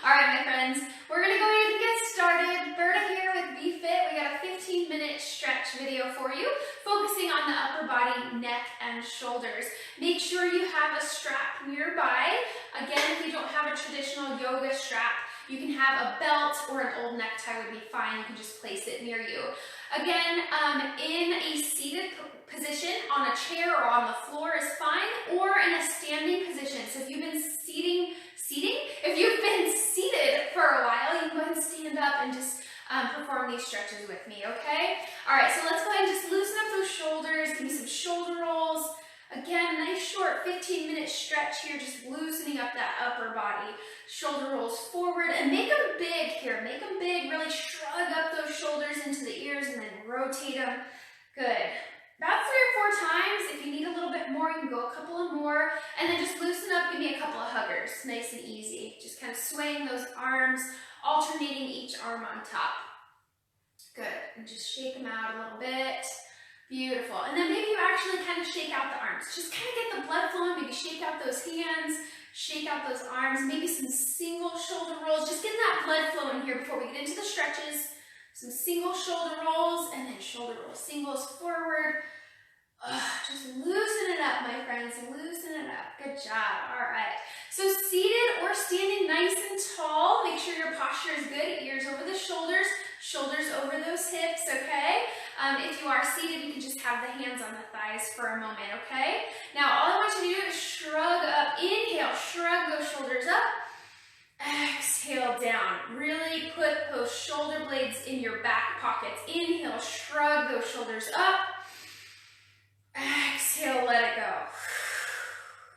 All right, my friends, we're gonna go ahead and get started. Berta here with Be Fit. We got a 15-minute stretch video for you, focusing on the upper body, neck, and shoulders. Make sure you have a strap nearby. Again, if you don't have a traditional yoga strap, you can have a belt or an old necktie would be fine. You can just place it near you. Again, in a seated position on a chair or on the floor is fine, or in a standing position. So if you've been if you've been seated for a while, you can go ahead and stand up and just perform these stretches with me, okay? All right, so let's go ahead and just loosen up those shoulders, give me some shoulder rolls. Again, nice short 15-minute stretch here, just loosening up that upper body. Shoulder rolls forward and make them big here. Make them big, really shrug up those shoulders into the ears and then rotate them. Good. About 3 or 4 times. If you need a little bit more, you can go a couple of more. And then just loosen up, give me a couple of huggers. Nice and easy. Just kind of swaying those arms, alternating each arm on top. Good. And just shake them out a little bit. Beautiful. And then maybe you actually kind of shake out the arms. Just kind of get the blood flowing. Maybe shake out those hands, shake out those arms. Maybe some single shoulder rolls. Just get that blood flowing here before we get into the stretches. Some single shoulder rolls and then shoulder rolls. Singles forward. Just loosen it up, my friends. Loosen it up. Good job. All right. So seated or standing nice and tall. Make sure your posture is good. Ears over the shoulders. Shoulders over those hips, okay? If you are seated, you can just have the hands on the thighs for a moment, okay? Now, all I want you to do is shrug up. Inhale, shrug those shoulders up. Exhale down. Really put those shoulder blades in your back pockets. Inhale, shrug those shoulders up. Exhale, let it go.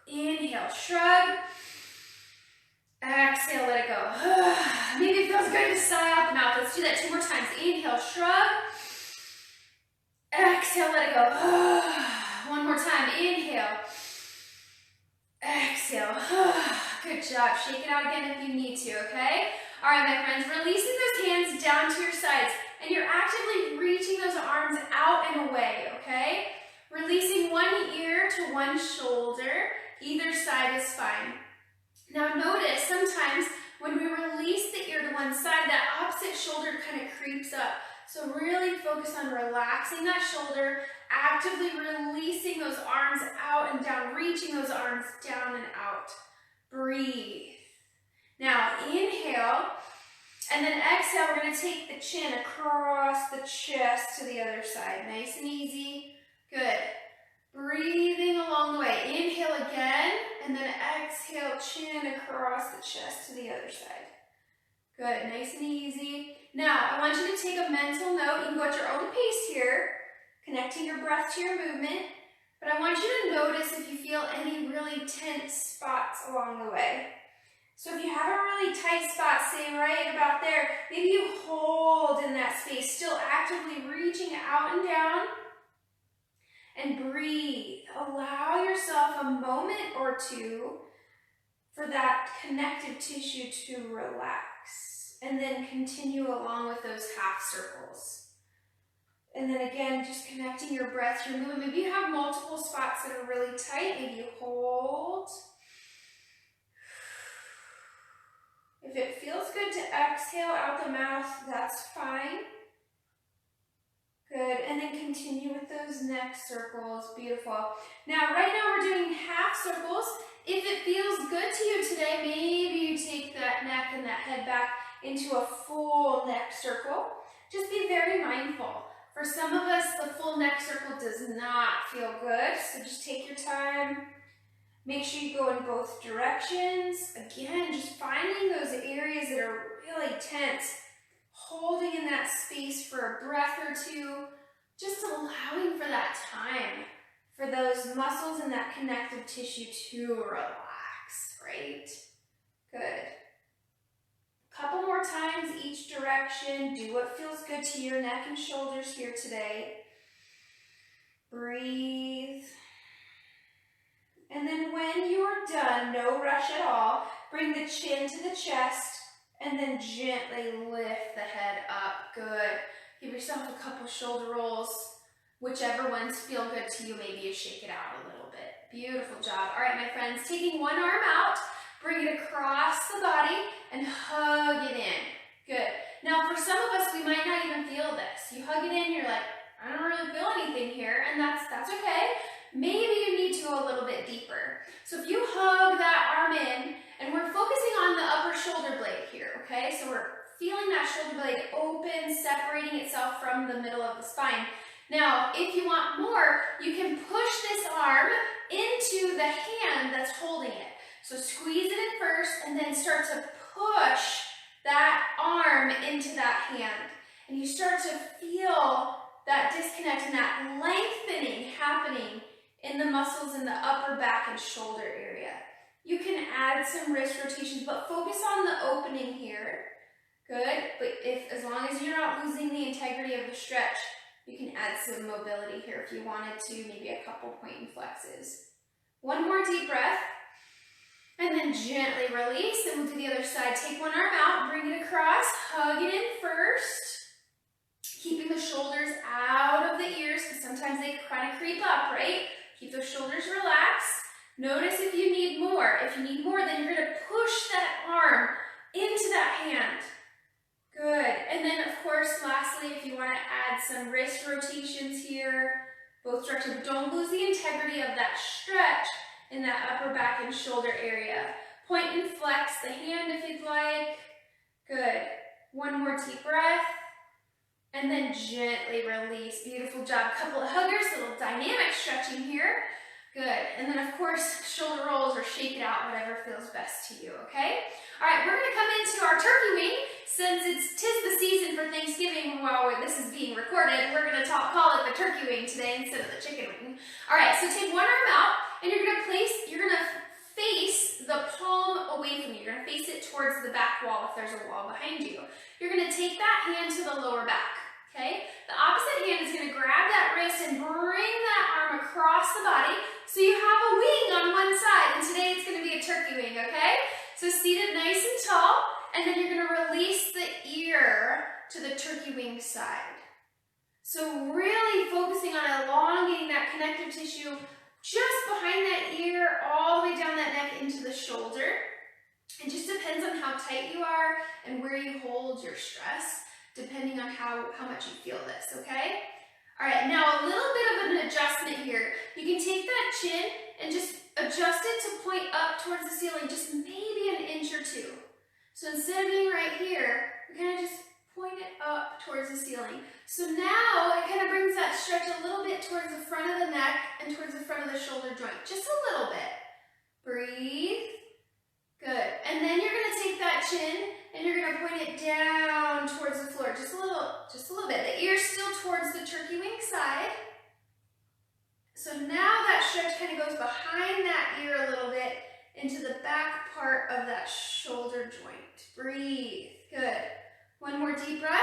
Inhale, shrug. Exhale, let it go. Maybe it feels good to sigh out the mouth. Let's do that 2 more times. Inhale, shrug. Exhale, let it go. 1 more time. Inhale. Exhale. Good job. Shake it out again if you need to, okay? All right, my friends, releasing those hands down to your sides, and you're actively reaching those arms out and away, okay? Releasing one ear to one shoulder. Either side is fine. Now notice sometimes when we release the ear to one side, that opposite shoulder kind of creeps up. So really focus on relaxing that shoulder, actively releasing those arms out and down, reaching those arms down and out. Breathe. Now inhale, and then exhale, we're going to take the chin across the chest to the other side. Nice and easy. Good. Breathing along the way. Inhale again, and then exhale, chin across the chest to the other side. Good, nice and easy. Now, I want you to take a mental note. You can go at your own pace here, connecting your breath to your movement. But I want you to notice if you feel any really tense spots along the way. So if you have a really tight spot, say right about there, maybe you hold in that space, still actively reaching out and down. And breathe. Allow yourself a moment or two for that connective tissue to relax. And then continue along with those half circles. And then again, just connecting your breath to your movement. Maybe you have multiple spots that are really tight. Maybe you hold. If it feels good to exhale out the mouth, that's fine. Good, and then continue with those neck circles. Beautiful. Now, right now we're doing half circles. If it feels good to you today, maybe you take that neck and that head back into a full neck circle. Just be very mindful. For some of us, the full neck circle does not feel good, so just take your time. Make sure you go in both directions. Again, just finding those areas that are really tense. Holding in that space for a breath or two, just allowing for that time, for those muscles and that connective tissue to relax, right? Good. A couple more times each direction. Do what feels good to your neck and shoulders here today. Breathe. And then when you're done, no rush at all, bring the chin to the chest. And then gently lift the head up. Good. Give yourself a couple shoulder rolls. Whichever ones feel good to you, maybe you shake it out a little bit. Beautiful job. All right, my friends, taking one arm out, bring it across the body and hug You hug it in, you're like, I don't really feel anything here, and that's okay. Maybe you need to go a little bit deeper. So if you hug that arm in, and we're focusing on the upper shoulder blade here, okay? So we're feeling that shoulder blade open, separating itself from the middle of the spine. Now, if you want more, you can push this arm into the hand that's holding it. So squeeze it in first, and then start to push that arm into that hand. And you start to feel that disconnect and that lengthening happening in the muscles in the upper back and shoulder area. You can add some wrist rotations, but focus on the opening here. Good, but as long as you're not losing the integrity of the stretch, you can add some mobility here if you wanted to, maybe a couple point and flexes. One more deep breath, and then gently release, and we'll do the other side. Take one arm out, bring it across, hug it in first, keeping the shoulders out of the ears, because sometimes they kind of creep up, right? Keep those shoulders relaxed. Notice if you need more. If you need more, then you're going to push that arm into that hand. Good. And then, of course, lastly, if you want to add some wrist rotations here, both directions, but don't lose the integrity of that stretch in that upper back and shoulder area. Point and flex the hand if you'd like. Good. One more deep breath. And then gently release. Beautiful job. Couple of huggers, a little dynamic stretching here. Good. And then, of course, shoulder rolls or shake it out, whatever feels best to you, okay? All right, we're going to come into our turkey wing. Since tis the season for Thanksgiving while this is being recorded, we're going to call it the turkey wing today instead of the chicken wing. All right, so take one arm out, and you're going to face the palm away from you. You're going to face it towards the back wall if there's a wall behind you. You're going to take that hand to the lower back, okay? The opposite hand is going to grab that wrist and bring that arm across the body so you have a wing on one side, and today it's going to be a turkey wing, okay? So seated nice and tall, and then you're going to release the ear to the turkey wing side. So really focusing on elongating that connective tissue just behind that ear, all the way down that neck into the shoulder. It just depends on how tight you are and where you hold your stress, depending on how much you feel this, okay? All right, now a little bit of an adjustment here. You can take that chin and just adjust it to point up towards the ceiling, just maybe an inch or two. So instead of being right here, we kind of just point it up towards the ceiling. So now it kind of brings that stretch a little bit towards the front of the neck and towards the front of the shoulder joint, just a little bit. Breathe. Good. And then you're going to take that chin and you're going to point it down towards the floor, just a little bit. The ear's still towards the turkey wing side. So now that stretch kind of goes behind that ear a little bit into the back part of that shoulder joint. Breathe. Good. One more deep breath.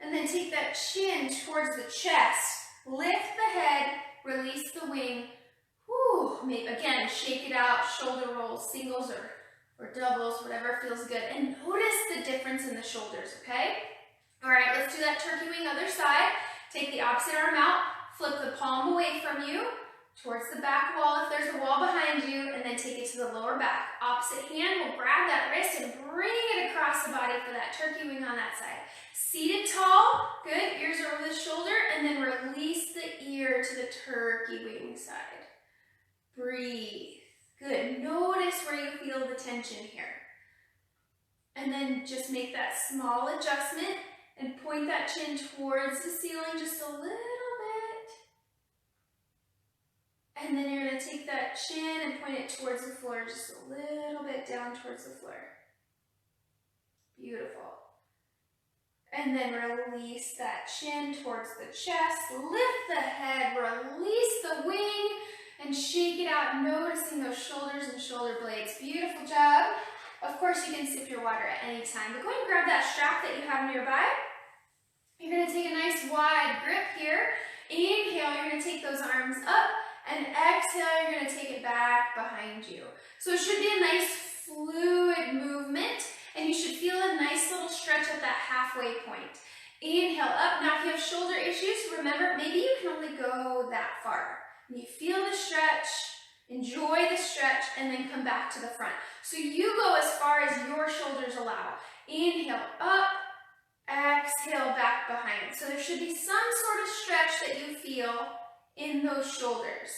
And then take that chin towards the chest. Lift the head, release the wing. Whew. Again, shake it out, shoulder rolls, singles or doubles, whatever feels good. And notice the difference in the shoulders, okay? All right, let's do that turkey wing other side. Take the opposite arm out, flip the palm away from you, towards the back wall if there's a wall behind you, and then take it to the lower back. Opposite hand will grab that wrist and bring it across the body for that turkey wing on that side. Seated tall, good, ears over the shoulder, and then release the ear to the turkey wing side. Breathe. Good. Notice where you feel the tension here. And then just make that small adjustment and point that chin towards the ceiling just a little bit. And then you're going to take that chin and point it towards the floor just a little bit down towards the floor. Beautiful. And then release that chin towards the chest. Lift the head, release the wing, and shake it out, noticing those shoulders and shoulder blades. Beautiful job. Of course, you can sip your water at any time, but go ahead and grab that strap that you have nearby. You're going to take a nice wide grip here. Inhale, you're going to take those arms up, and exhale, you're going to take it back behind you. So it should be a nice fluid movement, and you should feel a nice little stretch at that halfway point. Inhale up. Now, if you have shoulder issues, remember, maybe you can only go that far. You feel the stretch, enjoy the stretch, and then come back to the front. So you go as far as your shoulders allow. Inhale up, exhale. exhale back behind. So there should be some sort of stretch that you feel in those shoulders.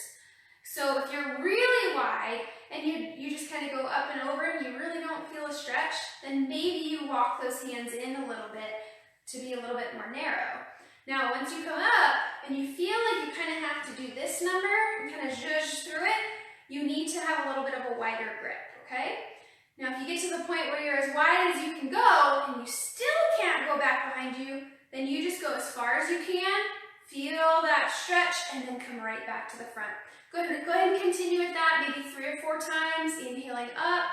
So if you're really wide and you just kind of go up and over and you really don't feel a stretch, then maybe you walk those hands in a little bit to be a little bit more narrow. Now, once you come up and you feel like you kind of have to do this number and kind of zhuzh through it, you need to have a little bit of a wider grip, okay? Now, if you get to the point where you're as wide as you can go and you still can't go back behind you, then you just go as far as you can, feel that stretch, and then come right back to the front. Go ahead and continue with that, maybe 3 or 4 times, inhaling up,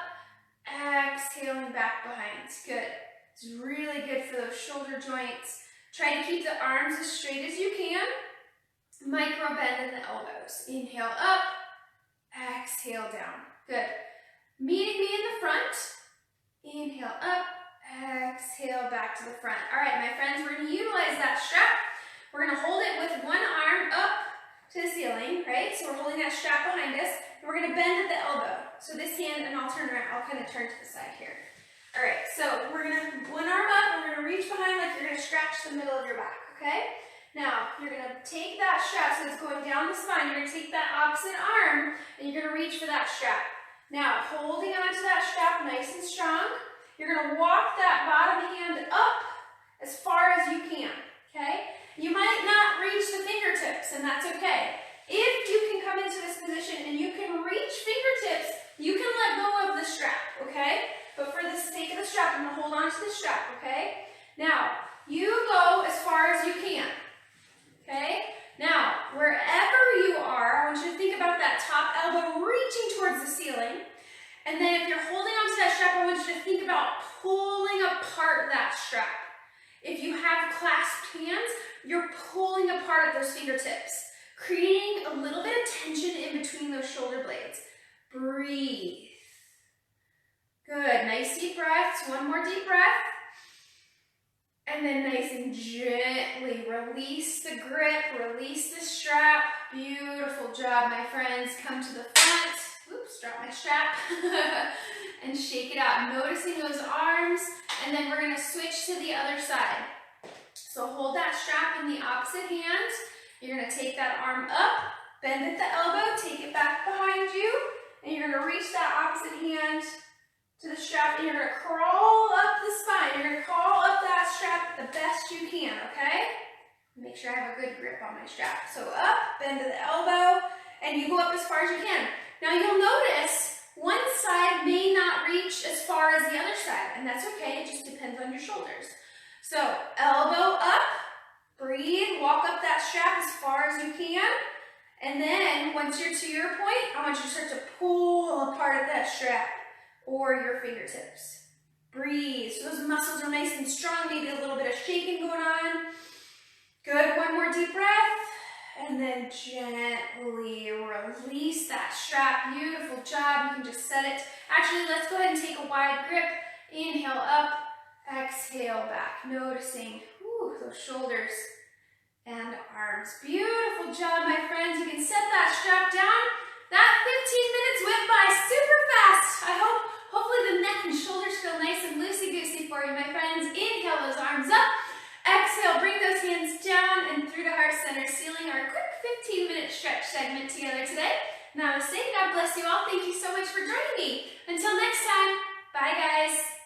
exhaling back behind. Good. It's really good for those shoulder joints. Try to keep the arms as straight as you can. Micro bend in the elbows. Inhale up, exhale down. Good. Meeting me in the front. Inhale up, exhale back to the front. All right, my friends, we're going to utilize that strap. We're going to hold it with one arm up to the ceiling, right? So we're holding that strap behind us, and we're going to bend at the elbow. So this hand, and I'll turn around. I'll kind of turn to the side here. All right, so we're going to one arm up, and we're going to reach behind like you're going to scratch the middle of your back, okay? Now, you're going to take that strap, so it's going down the spine. You're going to take that opposite arm, and you're going to reach for that strap. Now, holding onto that strap nice and strong, you're going to walk that bottom hand up as far as you can, okay? You might not reach the fingertips, and that's okay. If you can come into this position and you can reach fingertips, you can let go of the strap, okay? But for the sake of the strap, I'm going to hold on to the strap, okay? Now, you go as far as you can, okay? Now, wherever you are, I want you to think about that top elbow reaching towards the ceiling. And then if you're holding onto that strap, I want you to think about pulling apart that strap. If you have clasped hands, you're pulling apart at those fingertips, creating a little bit of tension in between those shoulder blades. Breathe. Good. Nice deep breaths. One more deep breath. And then nice and gently release the grip, release the strap. Beautiful job, my friends. Come to the front. Oops, drop my strap. And shake it out. Noticing those arms. And then we're going to switch to the other side. So hold that strap in the opposite hand. You're going to take that arm up, bend at the elbow, take it back behind you, and you're going to reach that opposite hand to the strap, and you're going to crawl up the spine. You're going to crawl up that strap the best you can, okay? Make sure I have a good grip on my strap. So up, bend to the elbow, and you go up as far as you can. Now you'll notice one side may not reach as far as the other side, and that's okay. It just depends on your shoulders. So elbow up, breathe, walk up that strap as far as you can. And then once you're to your point, I want you to start to pull apart at that strap or your fingertips. Breathe. So those muscles are nice and strong, maybe a little bit of shaking going on. Good. One more deep breath. And then gently release that strap. Beautiful job. You can just set it. Actually, let's go ahead and take a wide grip. Inhale up. Exhale back, noticing those shoulders and arms. Beautiful job, my friends. You can set that strap down. That 15 minutes went by super fast. I hope, hopefully the neck and shoulders feel nice and loosey-goosey for you, my friends. Inhale those arms up. Exhale, bring those hands down and through to heart center, sealing our quick 15-minute stretch segment together today. Namaste. God bless you all. Thank you so much for joining me. Until next time, bye guys.